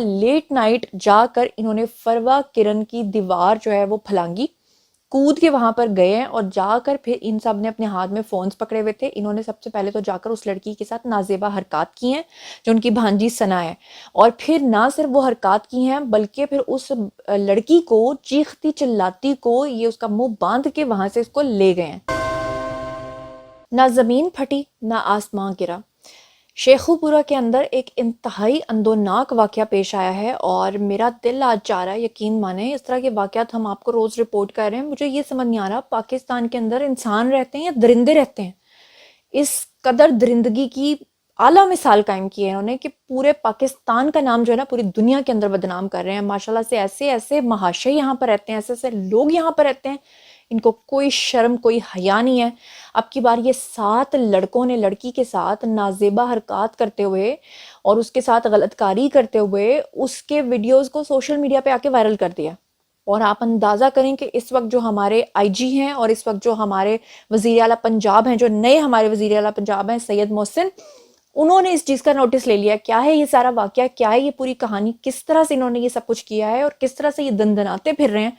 Late night جا کر انہوں نے فروا کرن کی دیوار جو ہے وہ پھلانگی، کود کے وہاں پر گئے ہیں اور جا کر پھر ان سب نے اپنے ہاتھ میں فونز پکڑے ہوئے تھے. انہوں نے سب سے پہلے تو جا کر اس لڑکی کے ساتھ نازیبا حرکات کی ہیں جو ان کی بھانجی ثنا ہے، اور پھر نہ صرف وہ حرکات کی ہیں بلکہ پھر اس لڑکی کو چیختی چلاتی کو یہ اس کا منہ باندھ کے وہاں سے اس کو لے گئے ہیں. نہ زمین پھٹی نہ آسمان گرا. شیخو پورہ کے اندر ایک انتہائی اندوناک واقعہ پیش آیا ہے اور میرا دل آج چاہ رہا ہے، یقین مانیں اس طرح کے واقعات ہم آپ کو روز رپورٹ کر رہے ہیں. مجھے یہ سمجھ نہیں آ رہا پاکستان کے اندر انسان رہتے ہیں یا درندے رہتے ہیں. اس قدر درندگی کی اعلیٰ مثال قائم کی ہے انہوں نے کہ پورے پاکستان کا نام جو ہے نا پوری دنیا کے اندر بدنام کر رہے ہیں. ماشاءاللہ سے ایسے ایسے محاشے یہاں پر رہتے ہیں، ایسے ایسے لوگ یہاں پر رہتے ہیں، ان کو کوئی شرم کوئی حیا نہیں ہے. اب کی بار یہ 7 لڑکوں نے لڑکی کے ساتھ نازیبا حرکات کرتے ہوئے اور اس کے ساتھ غلط کاری کرتے ہوئے اس کے ویڈیوز کو سوشل میڈیا پہ آ کے وائرل کر دیا. اور آپ اندازہ کریں کہ اس وقت جو ہمارے آئی جی ہیں اور اس وقت جو ہمارے وزیر اعلیٰ پنجاب ہیں، جو نئے ہمارے وزیر اعلیٰ پنجاب ہیں سید محسن، انہوں نے اس چیز کا نوٹس لے لیا. کیا ہے یہ سارا واقعہ، کیا ہے یہ پوری کہانی، کس طرح سے انہوں نے یہ سب کچھ کیا ہے اور کس طرح سے یہ دندناتے پھر رہے ہیں،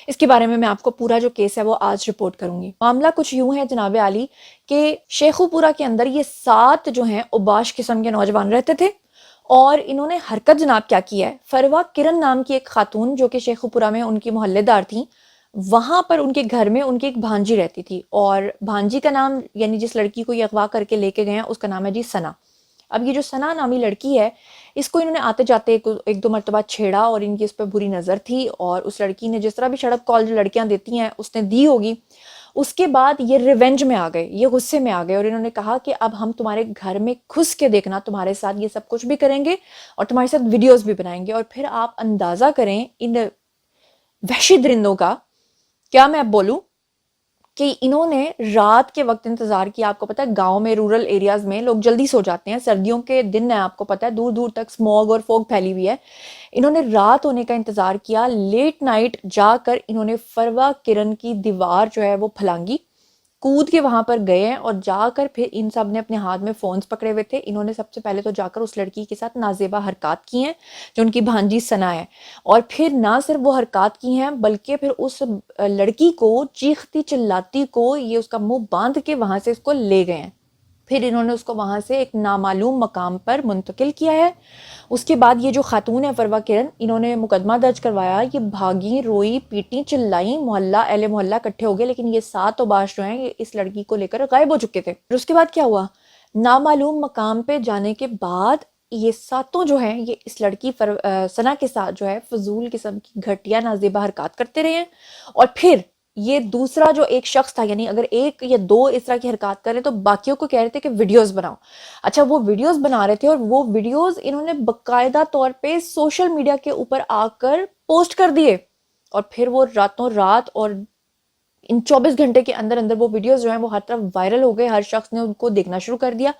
اس کے بارے میں آپ کو پورا جو کیس ہے وہ آج رپورٹ کروں گی. معاملہ کچھ یوں ہے جناب عالی کہ شیخو پورہ کے اندر یہ 7 جو ہیں اوباش قسم کے نوجوان رہتے تھے اور انہوں نے حرکت جناب کیا کیا ہے. فروا کرن نام کی ایک خاتون جو کہ شیخو پورہ میں ان کی محلے دار تھیں، وہاں پر ان کے گھر میں ان کی ایک بھانجی رہتی تھی اور بھانجی کا نام یعنی جس لڑکی کو یہ اغوا کر کے لے کے گئے ہیں اس کا نام ہے جی ثنا. اب یہ جو ثنا نامی لڑکی ہے اس کو انہوں نے آتے جاتے ایک دو مرتبہ چھیڑا اور ان کی اس پہ بری نظر تھی اور اس لڑکی نے جس طرح بھی شڑپ کال جو لڑکیاں دیتی ہیں اس نے دی ہوگی. اس کے بعد یہ ریونج میں آ گئے، یہ غصے میں آ گئے اور انہوں نے کہا کہ اب ہم تمہارے گھر میں گھس کے دیکھنا، تمہارے ساتھ یہ سب کچھ بھی کریں گے اور تمہارے ساتھ ویڈیوز بھی بنائیں گے. اور پھر آپ اندازہ کریں ان وحشی درندوں کا، کیا میں اب بولوں کہ انہوں نے رات کے وقت انتظار کیا. آپ کو پتہ ہے گاؤں میں رورل ایریاز میں لوگ جلدی سو جاتے ہیں، سردیوں کے دن ہے، آپ کو پتہ ہے دور دور تک سموگ اور فوگ پھیلی ہوئی ہے. انہوں نے رات ہونے کا انتظار کیا، لیٹ نائٹ جا کر انہوں نے فروا کرن کی دیوار جو ہے وہ پھلانگی، کود کے وہاں پر گئے ہیں اور جا کر پھر ان سب نے اپنے ہاتھ میں فونز پکڑے ہوئے تھے. انہوں نے سب سے پہلے تو جا کر اس لڑکی کے ساتھ نازیبا حرکات کی ہیں جو ان کی بھانجی ثنا ہے، اور پھر نہ صرف وہ حرکات کی ہیں بلکہ پھر اس لڑکی کو چیختی چلاتی کو یہ اس کا منہ باندھ کے وہاں سے اس کو لے گئے ہیں. پھر انہوں نے اس کو وہاں سے ایک نامعلوم مقام پر منتقل کیا ہے. اس کے بعد یہ جو خاتون ہے فروا کرن، انہوں نے مقدمہ درج کروایا، یہ بھاگی روئی پیٹی چلائیں، محلہ اہل محلہ اکٹھے ہو گئے، لیکن یہ 7 اوباش جو ہیں یہ اس لڑکی کو لے کر غائب ہو چکے تھے. پھر اس کے بعد کیا ہوا، نامعلوم مقام پہ جانے کے بعد یہ 7 جو ہیں یہ اس لڑکی ثنا کے ساتھ جو ہے فضول قسم کی گھٹیا نازیبا حرکات کرتے رہے ہیں. اور پھر یہ دوسرا جو ایک شخص تھا، یعنی اگر 1 یا 2 اس طرح کی حرکات کریں تو باقیوں کو کہہ رہے تھے کہ ویڈیوز بناؤ. اچھا وہ ویڈیوز بنا رہے تھے اور وہ ویڈیوز انہوں نے باقاعدہ طور پہ سوشل میڈیا کے اوپر آ کر پوسٹ کر دیے اور پھر وہ راتوں رات اور ان 24 گھنٹے کے اندر اندر وہ ویڈیوز جو ہیں وہ ہر طرف وائرل ہو گئے، ہر شخص نے ان کو دیکھنا شروع کر دیا.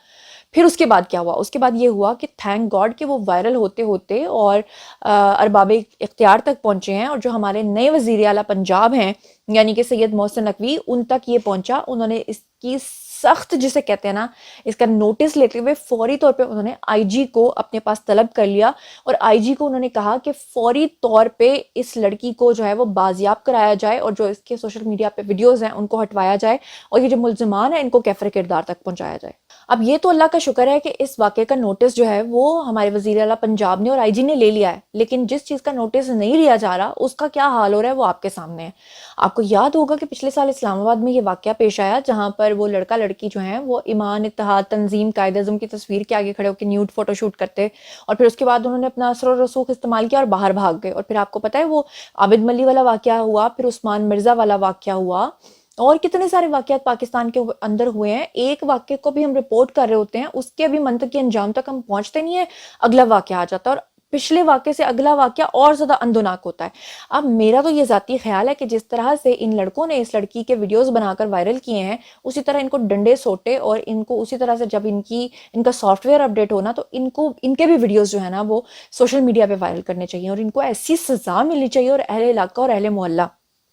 پھر اس کے بعد کیا ہوا، اس کے بعد یہ ہوا کہ تھینک گاڈ کہ وہ وائرل ہوتے ہوتے اور ارباب اختیار تک پہنچے ہیں، اور جو ہمارے نئے وزیر اعلیٰ پنجاب ہیں یعنی کہ سید محسن نقوی، ان تک یہ پہنچا. انہوں نے اس کی سخت جسے کہتے ہیں نا اس کا نوٹس لیتے ہوئے فوری طور پہ انہوں نے آئی جی کو اپنے پاس طلب کر لیا اور آئی جی کو انہوں نے کہا کہ فوری طور پہ اس لڑکی کو جو ہے وہ بازیاب کرایا جائے اور جو اس کے سوشل میڈیا پہ ویڈیوز ہیں ان کو ہٹوایا جائے اور یہ جو ملزمان ہیں ان کو کیفر کردار تک پہنچایا جائے. اب یہ تو اللہ کا شکر ہے کہ اس واقعے کا نوٹس جو ہے وہ ہمارے وزیر اعلیٰ پنجاب نے اور آئی جی نے لے لیا ہے، لیکن جس چیز کا نوٹس نہیں لیا جا رہا اس کا کیا حال ہو رہا ہے وہ آپ کے سامنے ہے. آپ کو یاد ہوگا کہ پچھلے سال اسلام آباد میں یہ واقعہ پیش آیا جہاں پر وہ لڑکا لڑکی جو ہیں وہ ایمان اتحاد تنظیم قائد اعظم کی تصویر کے آگے کھڑے ہو کے نیوڈ فوٹو شوٹ کرتے اور پھر اس کے بعد انہوں نے اپنا اثر و رسوخ استعمال کیا اور باہر بھاگ گئے. اور پھر آپ کو پتہ ہے وہ عابد ملی والا واقعہ ہوا، پھر عثمان مرزا والا واقعہ ہوا اور کتنے سارے واقعات پاکستان کے اندر ہوئے ہیں. ایک واقعے کو بھی ہم رپورٹ کر رہے ہوتے ہیں، اس کے بھی منطقی انجام تک ہم پہنچتے نہیں ہیں، اگلا واقعہ آ جاتا ہے اور پچھلے واقعے سے اگلا واقعہ اور زیادہ اندوناک ہوتا ہے. اب میرا تو یہ ذاتی خیال ہے کہ جس طرح سے ان لڑکوں نے اس لڑکی کے ویڈیوز بنا کر وائرل کیے ہیں اسی طرح ان کو ڈنڈے سوٹے اور ان کو اسی طرح سے جب ان کا سافٹ ویئر اپڈیٹ ہونا تو ان کے بھی ویڈیوز جو ہے نا وہ سوشل میڈیا پہ وائرل کرنے چاہیے اور ان کو ایسی سزا ملنی چاہیے اور اہل علاقہ اور اہل محلہ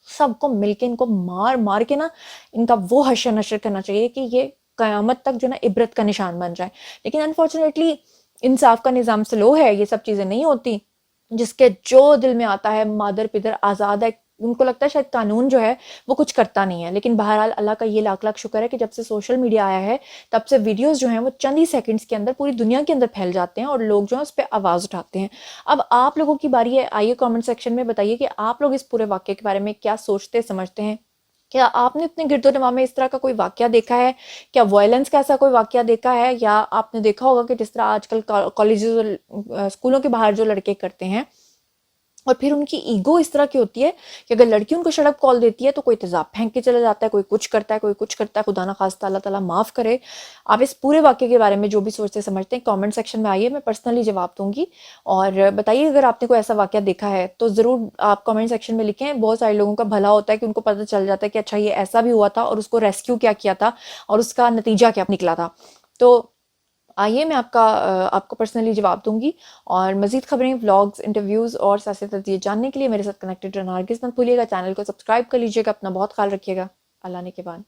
سب کو مل کے ان کو مار مار کے نا ان کا وہ حشر نشر کرنا چاہیے کہ یہ قیامت تک جو نا عبرت کا نشان بن جائے. لیکن انفارچونیٹلی انصاف کا نظام سلو ہے، یہ سب چیزیں نہیں ہوتی. جس کے جو دل میں آتا ہے، مادر پدر آزاد ہے، ان کو لگتا ہے شاید قانون جو ہے وہ کچھ کرتا نہیں ہے، لیکن بہرحال اللہ کا یہ لاکھ لاکھ شکر ہے کہ جب سے سوشل میڈیا آیا ہے تب سے ویڈیوز جو ہیں وہ چند ہی سیکنڈز کے اندر پوری دنیا کے اندر پھیل جاتے ہیں اور لوگ جو ہیں اس پہ آواز اٹھاتے ہیں۔ اب آپ لوگوں کی باری ہے، آئیے کامنٹ سیکشن میں بتائیے کہ آپ لوگ اس پورے واقعے کے بارے میں کیا سوچتے سمجھتے ہیں۔ کیا آپ نے اپنے گرد و نواح میں اس طرح کا کوئی واقعہ دیکھا ہے؟ کیا وائلنس کا ایسا کوئی واقعہ دیکھا ہے؟ یا آپ نے دیکھا ہوگا کہ جس طرح آج کل کالجز اور اسکولوں کے باہر جو لڑکے کرتے ہیں، اور پھر ان کی ایگو اس طرح کی ہوتی ہے کہ اگر لڑکی ان کو شڑپ کال دیتی ہے تو کوئی تیزاب پھینک کے چلا جاتا ہے، کوئی کچھ کرتا ہے، کوئی کچھ کرتا ہے، خدا نخواستہ اللہ تعالیٰ معاف کرے۔ آپ اس پورے واقعے کے بارے میں جو بھی سوچتے سمجھتے ہیں کامنٹ سیکشن میں آئیے، میں پرسنلی جواب دوں گی، اور بتائیے اگر آپ نے کوئی ایسا واقعہ دیکھا ہے تو ضرور آپ کامنٹ سیکشن میں لکھیں۔ بہت سارے لوگوں کا بھلا ہوتا ہے کہ ان کو پتہ چل جاتا ہے کہ اچھا یہ ایسا بھی ہوا تھا اور اس کو ریسکیو کیا تھا اور اس کا نتیجہ کیا نکلا تھا۔ تو آئیے میں آپ کو پرسنلی جواب دوں گی، اور مزید خبریں، ولاگز، انٹرویوز اور سیاسی تجزیے جاننے کے لیے میرے ساتھ کنیکٹڈ رہنا ہرگز مت بھولیے گا۔ چینل کو سبسکرائب کر لیجیے گا، اپنا بہت خیال رکھیے گا۔ اللہ نے کے بعد